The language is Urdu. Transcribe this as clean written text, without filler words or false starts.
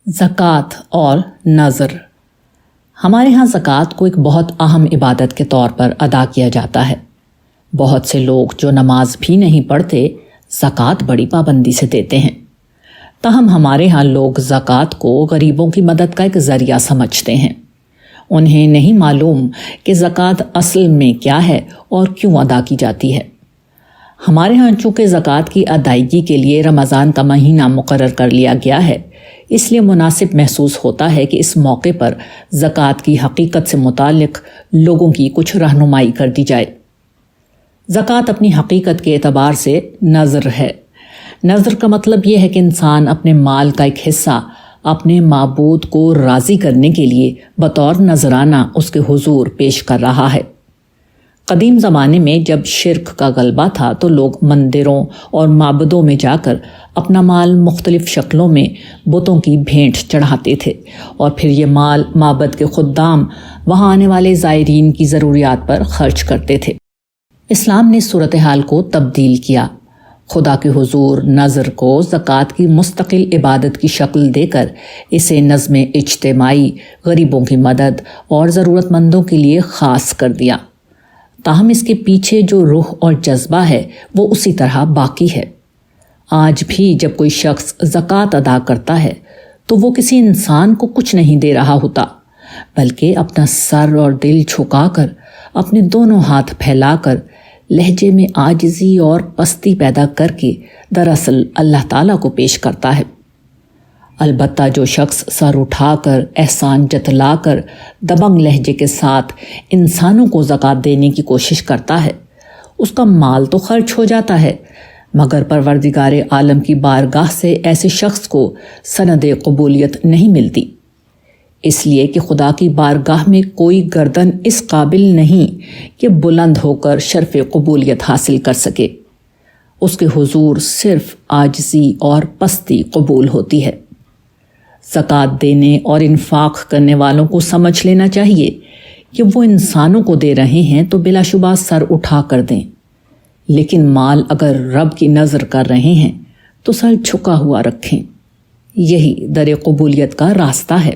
زکوٰۃ اور نذر۔ ہمارے ہاں زکوٰۃ کو ایک بہت اہم عبادت کے طور پر ادا کیا جاتا ہے۔ بہت سے لوگ جو نماز بھی نہیں پڑھتے زکوٰۃ بڑی پابندی سے دیتے ہیں، تاہم ہمارے ہاں لوگ زکوٰۃ کو غریبوں کی مدد کا ایک ذریعہ سمجھتے ہیں۔ انہیں نہیں معلوم کہ زکوٰۃ اصل میں کیا ہے اور کیوں ادا کی جاتی ہے۔ ہمارے ہاں چونکہ زکوٰۃ کی ادائیگی کے لیے رمضان کا مہینہ مقرر کر لیا گیا ہے، اس لیے مناسب محسوس ہوتا ہے کہ اس موقع پر زکوٰۃ کی حقیقت سے متعلق لوگوں کی کچھ رہنمائی کر دی جائے۔ زکوٰۃ اپنی حقیقت کے اعتبار سے نذر ہے۔ نذر کا مطلب یہ ہے کہ انسان اپنے مال کا ایک حصہ اپنے معبود کو راضی کرنے کے لیے بطور نذرانہ اس کے حضور پیش کر رہا ہے۔ قدیم زمانے میں جب شرک کا غلبہ تھا تو لوگ مندروں اور معبدوں میں جا کر اپنا مال مختلف شکلوں میں بتوں کی بھینٹ چڑھاتے تھے اور پھر یہ مال معبد کے خدام وہاں آنے والے زائرین کی ضروریات پر خرچ کرتے تھے۔ اسلام نے صورتحال کو تبدیل کیا۔ خدا کے حضور نذر کو زکوٰۃ کی مستقل عبادت کی شکل دے کر اسے نظم اجتماعی، غریبوں کی مدد اور ضرورت مندوں کے لیے خاص کر دیا۔ تاہم اس کے پیچھے جو روح اور جذبہ ہے وہ اسی طرح باقی ہے۔ آج بھی جب کوئی شخص زکوٰۃ ادا کرتا ہے تو وہ کسی انسان کو کچھ نہیں دے رہا ہوتا، بلکہ اپنا سر اور دل جھکا کر، اپنے دونوں ہاتھ پھیلا کر، لہجے میں عاجزی اور پستی پیدا کر کے دراصل اللہ تعالیٰ کو پیش کرتا ہے۔ البتہ جو شخص سر اٹھا کر، احسان جتلا کر، دبنگ لہجے کے ساتھ انسانوں کو زکوٰۃ دینے کی کوشش کرتا ہے، اس کا مال تو خرچ ہو جاتا ہے، مگر پروردگار عالم کی بارگاہ سے ایسے شخص کو سند قبولیت نہیں ملتی، اس لیے کہ خدا کی بارگاہ میں کوئی گردن اس قابل نہیں کہ بلند ہو کر شرف قبولیت حاصل کر سکے۔ اس کے حضور صرف عاجزی اور پستی قبول ہوتی ہے۔ زکوٰۃ دینے اور انفاق کرنے والوں کو سمجھ لینا چاہیے کہ وہ انسانوں کو دے رہے ہیں تو بلا شبہ سر اٹھا کر دیں، لیکن مال اگر رب کی نظر کر رہے ہیں تو سر جھکا ہوا رکھیں۔ یہی در قبولیت کا راستہ ہے۔